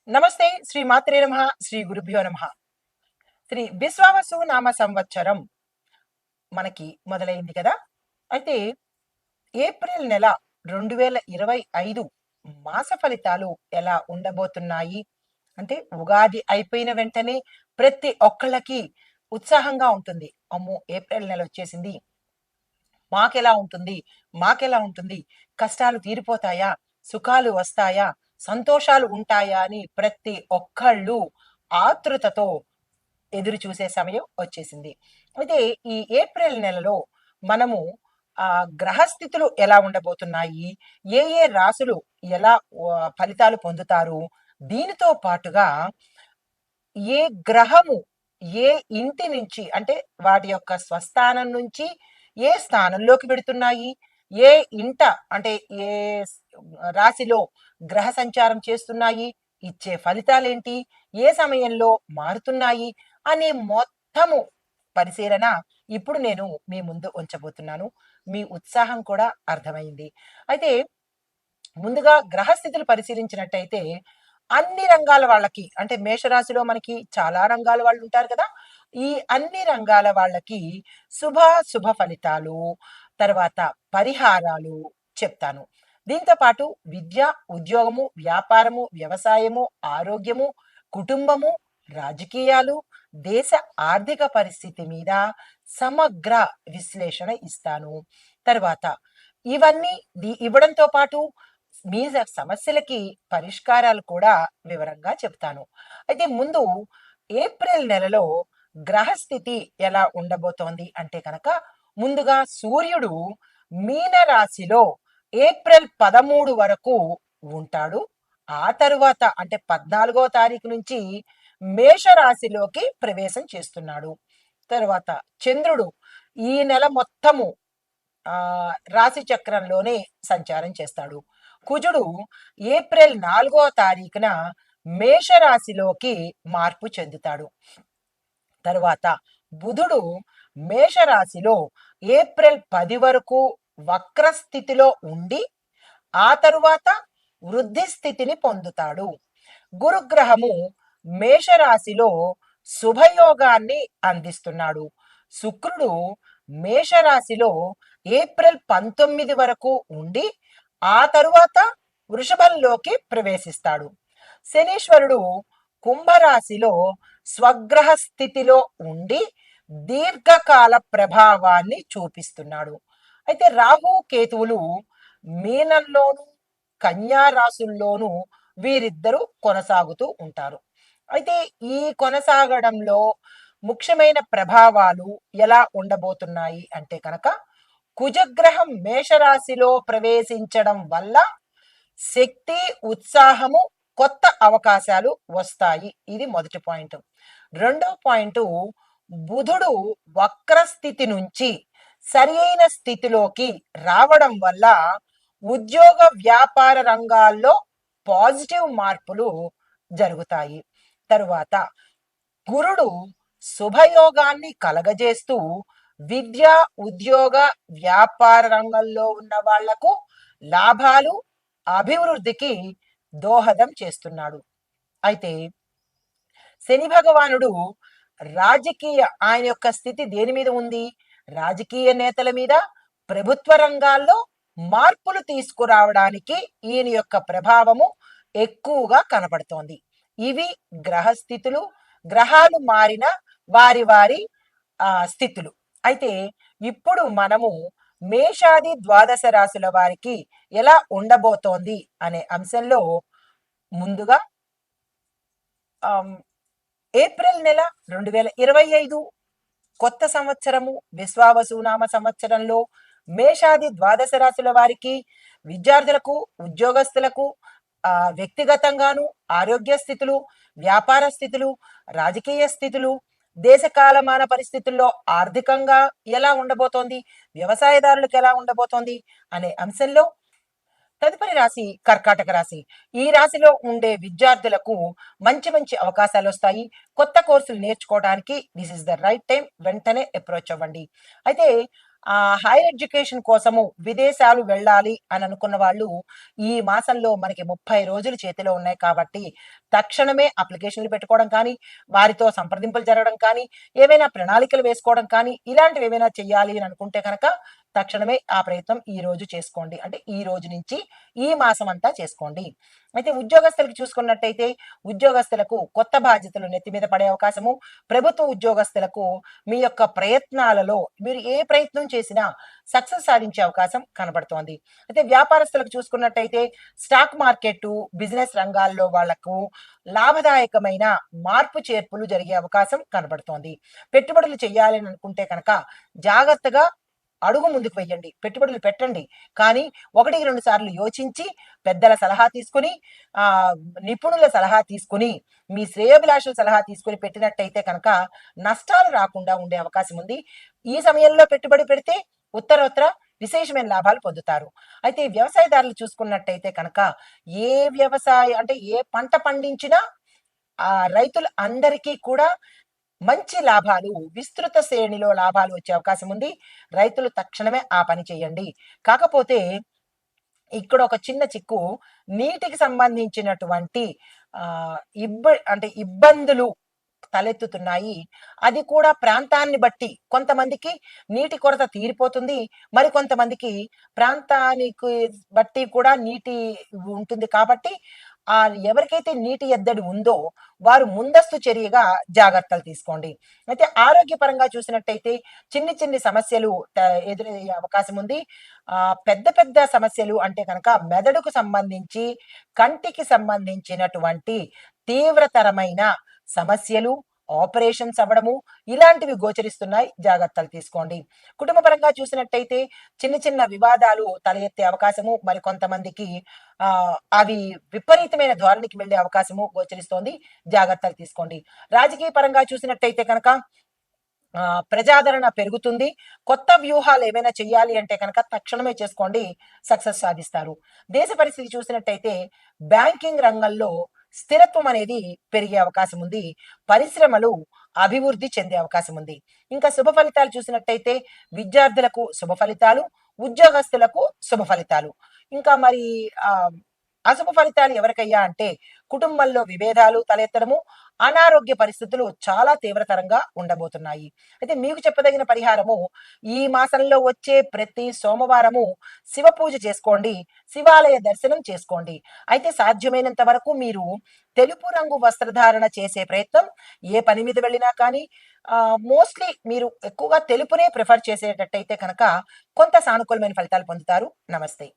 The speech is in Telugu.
నమస్తే శ్రీ మాత్రే నమః శ్రీ గురుభ్యో నమః. శ్రీ విశ్వావసు నామ సంవత్సరం మనకి మొదలైంది కదా. అయితే ఏప్రిల్ నెల 2025 మాస ఫలితాలు ఎలా ఉండబోతున్నాయి అంటే, ఉగాది అయిపోయిన వెంటనే ప్రతి ఒక్కళ్ళకి ఉత్సాహంగా ఉంటుంది. అమ్మో, ఏప్రిల్ నెల వచ్చేసింది, మాకెలా ఉంటుంది, మాకెలా ఉంటుంది, కష్టాలు తీరిపోతాయా, సుఖాలు వస్తాయా, సంతోషాలు ఉంటాయా అని ప్రతి ఒక్కళ్ళు ఆతృతతో ఎదురు చూసే సమయం వచ్చేసింది. అయితే ఈ ఏప్రిల్ నెలలో మనము గ్రహస్థితులు ఎలా ఉండబోతున్నాయి, ఏ ఏ రాసులు ఎలా ఫలితాలు పొందుతారు, దీనితో పాటుగా ఏ గ్రహము ఏ ఇంటి నుంచి అంటే వాటి యొక్క స్వస్థానం నుంచి ఏ స్థానంలోకి పెడుతున్నాయి, ఏ ఇంట అంటే ఏ రాశిలో గ్రహ సంచారం చేస్తున్నాయి, ఇచ్చే ఫలితాలేంటి, ఏ సమయంలో మారుతున్నాయి అనే మొత్తము పరిశీలన ఇప్పుడు నేను మీ ముందు ఉంచబోతున్నాను. మీ ఉత్సాహం కూడా అర్థమైంది. అయితే ముందుగా గ్రహస్థితులు పరిశీలించినట్టయితే అన్ని రంగాల వాళ్ళకి అంటే మేషరాశిలో మనకి చాలా రంగాల వాళ్ళు ఉంటారు కదా. ఈ అన్ని రంగాల వాళ్ళకి శుభ ఫలితాలు, తర్వాత పరిహారాలు చెప్తాను. దీంతో పాటు విద్య, ఉద్యోగము, వ్యాపారము, వ్యవసాయము, ఆరోగ్యము, కుటుంబము, రాజకీయాలు, దేశ ఆర్థిక పరిస్థితి మీద సమగ్ర విశ్లేషణ ఇస్తాను. తర్వాత ఇవన్నీ ఇవ్వడంతో పాటు మీ సమస్యలకి పరిష్కారాలు కూడా వివరంగా చెప్తాను. అయితే ముందు ఏప్రిల్ నెలలో గ్రహస్థితి ఎలా ఉండబోతోంది అంటే కనుక, ముందుగా సూర్యుడు మీన రాశిలో ఏప్రిల్ 13 వరకు ఉంటాడు. ఆ తరువాత అంటే 14వ తారీఖు నుంచి మేషరాశిలోకి ప్రవేశం చేస్తున్నాడు. తర్వాత చంద్రుడు ఈ నెల మొత్తము రాశి చక్రంలోనే సంచారం చేస్తాడు. కుజుడు ఏప్రిల్ 4వ తారీఖున మేషరాశిలోకి మార్పు చెందుతాడు. తరువాత బుధుడు మేషరాశిలో ఏప్రిల్ 10 వరకు వక్రస్థితిలో ఉండి ఆ తరువాత వృద్ధి స్థితిని పొందుతాడు. గురుగ్రహము మేషరాశిలో శుభయోగాన్ని అందిస్తున్నాడు. శుక్రుడు మేషరాశిలో ఏప్రిల్ 19 వరకు ఉండి ఆ తరువాత వృషభంలోకి ప్రవేశిస్తాడు. శనీశ్వరుడు కుంభరాశిలో స్వగ్రహ స్థితిలో ఉండి దీర్ఘకాల ప్రభావాన్ని చూపిస్తున్నాడు. అయితే రాహు కేతువులు మీనంలోను కన్యా రాశుల్లోనూ వీరిద్దరూ కొనసాగుతూ ఉంటారు. అయితే ఈ కొనసాగడంలో ముఖ్యమైన ప్రభావాలు ఎలా ఉండబోతున్నాయి అంటే కనుక, కుజగ్రహం మేషరాశిలో ప్రవేశించడం వల్ల శక్తి, ఉత్సాహము, కొత్త అవకాశాలు వస్తాయి. ఇది మొదటి పాయింట్. రెండో పాయింట్, బుధుడు వక్రస్థితి నుంచి సరి అయిన స్థితిలోకి రావడం వల్ల ఉద్యోగ వ్యాపార రంగాల్లో పాజిటివ్ మార్పులు జరుగుతాయి. తరువాత గురుడు శుభయోగాన్ని కలగజేస్తూ విద్య, ఉద్యోగ, వ్యాపార రంగంలో ఉన్న వాళ్లకు లాభాలు, అభివృద్ధికి దోహదం చేస్తున్నాడు. అయితే శని భగవానుడు రాజకీయ ఆయన యొక్క స్థితి దేని మీద ఉంది? రాజకీయ నేతల మీద, ప్రభుత్వ రంగాల్లో మార్పులు తీసుకురావడానికి ఈయన యొక్క ప్రభావము ఎక్కువగా కనపడుతోంది. ఇవి గ్రహస్థితులు, గ్రహాలు మారిన వారి వారి స్థితులు. అయితే ఇప్పుడు మనము మేషాది ద్వాదశ రాశుల వారికి ఎలా ఉండబోతోంది అనే అంశంలో ముందుగా ఏప్రిల్ నెల 2025 కొత్త సంవత్సరము విశ్వావసునామ సంవత్సరంలో మేషాది ద్వాదశ రాశుల వారికి, విద్యార్థులకు, ఉద్యోగస్తులకు వ్యక్తిగతంగాను ఆరోగ్య స్థితులు, వ్యాపార స్థితులు, రాజకీయ స్థితులు, దేశకాలమాన పరిస్థితుల్లో ఆర్థికంగా ఎలా ఉండబోతోంది, వ్యవసాయదారులకు ఎలా ఉండబోతోంది అనే అంశంలో తదుపరి రాశి కర్కాటక రాశి. ఈ రాశిలో ఉండే విద్యార్థులకు మంచి మంచి అవకాశాలు వస్తాయి. కొత్త కోర్సులు నేర్చుకోవడానికి this is the right time. వెంటనే అప్రోచ్ అవ్వండి. అయితే హైయర్ ఎడ్యుకేషన్ కోసము విదేశాలు వెళ్ళాలి అని అనుకున్న వాళ్ళు ఈ మాసంలో మనకి 30 రోజులు చేతిలో ఉన్నాయి కాబట్టి తక్షణమే అప్లికేషన్లు పెట్టుకోవడం కానీ, వారితో సంప్రదింపులు జరగడం కానీ, ఏవైనా ప్రణాళికలు వేసుకోవడం కానీ, ఇలాంటివి ఏవైనా చేయాలి అని అనుకుంటే కనుక తక్షణమే ఆ ప్రయత్నం ఈ రోజు చేసుకోండి. అంటే ఈ రోజు నుంచి ఈ మాసం అంతా చేసుకోండి. అయితే ఉద్యోగస్తులకి చూసుకున్నట్టయితే ఉద్యోగస్తులకు కొత్త బాధ్యతలు నెత్తి మీద పడే అవకాశము, ప్రభుత్వ ఉద్యోగస్తులకు మీ యొక్క ప్రయత్నాలలో మీరు ఏ ప్రయత్నం చేసినా సక్సెస్ సాధించే అవకాశం కనబడుతోంది. అయితే వ్యాపారస్తులకు చూసుకున్నట్టయితే స్టాక్ మార్కెట్, బిజినెస్ రంగాల్లో వాళ్లకు లాభదాయకమైన మార్పు చేర్పులు జరిగే అవకాశం కనబడుతోంది. పెట్టుబడులు చేయాలని అనుకుంటే కనుక జాగ్రత్తగా అడుగు ముందుకు వెయ్యండి. పెట్టుబడులు పెట్టండి. కానీ 1, 2 సార్లు యోచించి పెద్దల సలహా తీసుకొని, నిపుణుల సలహా తీసుకొని, మీ శ్రేయోభిలాషుల సలహా తీసుకొని పెట్టినట్టయితే కనుక నష్టాలు రాకుండా ఉండే అవకాశం ఉంది. ఈ సమయంలో పెట్టుబడి పెడితే ఉత్తరోత్తర విశేషమైన లాభాలు పొందుతారు. అయితే వ్యవసాయదారులు చూసుకున్నట్టయితే కనుక ఏ అంటే ఏ పంట పండించినా రైతులు అందరికీ కూడా మంచి లాభాలు, విస్తృత శ్రేణిలో లాభాలు వచ్చే అవకాశం ఉంది. రైతులు తక్షణమే ఆ పని చేయండి. కాకపోతే ఇక్కడ ఒక చిన్న చిక్కు, నీటికి సంబంధించినటువంటి ఇబ్బందులు తలెత్తుతున్నాయి. అది కూడా ప్రాంతాన్ని బట్టి కొంతమందికి నీటి కొరత తీరిపోతుంది. మరి కొంతమందికి ప్రాంతానికి బట్టి కూడా నీటి ఉంటుంది కాబట్టి ఎవరికైతే నీటి ఎద్దడి ఉందో వారు ముందస్తు చర్యగా జాగ్రత్తలు తీసుకోండి. అయితే ఆరోగ్యపరంగా చూసినట్టయితే చిన్ని చిన్ని సమస్యలు ఎదురయ్యే అవకాశం ఉంది. పెద్ద పెద్ద సమస్యలు అంటే కనుక మెదడుకు సంబంధించి, కంటికి సంబంధించినటువంటి తీవ్రతరమైన సమస్యలు, ఆపరేషన్స్ అవ్వడము ఇలాంటివి గోచరిస్తున్నాయి. జాగ్రత్తలు తీసుకోండి. కుటుంబ పరంగా చూసినట్టయితే చిన్న చిన్న వివాదాలు తల ఎత్తే అవకాశము, మరి కొంతమందికి అవి విపరీతమైన ధోరణికి వెళ్లే అవకాశము గోచరిస్తోంది. జాగ్రత్తలు తీసుకోండి. రాజకీయ పరంగా చూసినట్టయితే కనుక ప్రజాదరణ పెరుగుతుంది. కొత్త వ్యూహాలు ఏమైనా చెయ్యాలి అంటే కనుక తక్షణమే చేసుకోండి, సక్సెస్ సాధిస్తారు. దేశ పరిస్థితి చూసినట్టయితే బ్యాంకింగ్ రంగంలో స్థిరత్వం అనేది పెరిగే అవకాశం ఉంది. పరిశ్రమలు అభివృద్ధి చెందే అవకాశం ఉంది. ఇంకా శుభ ఫలితాలు చూసినట్టయితే విద్యార్థులకు శుభ ఫలితాలు, ఉద్యోగస్తులకు శుభ ఫలితాలు. ఇంకా మరి అశుభ ఫలితాలు ఎవరికయ్యా అంటే కుటుంబంలో విభేదాలు తలెత్తడము, అనారోగ్య పరిస్థితులు చాలా తీవ్రతరంగా ఉండబోతున్నాయి. అయితే మీకు చెప్పదగిన పరిహారము, ఈ మాసంలో వచ్చే ప్రతి సోమవారము శివ పూజ చేసుకోండి, శివాలయ దర్శనం చేసుకోండి. అయితే సాధ్యమైనంత వరకు మీరు తెలుపు రంగు వస్త్రధారణ చేసే ప్రయత్నం, ఏ పని మీద వెళ్ళినా కానీ మోస్ట్లీ మీరు ఎక్కువగా తెలుపునే ప్రిఫర్ చేసేటట్టయితే కనుక కొంత సానుకూలమైన ఫలితాలు పొందుతారు. నమస్తే.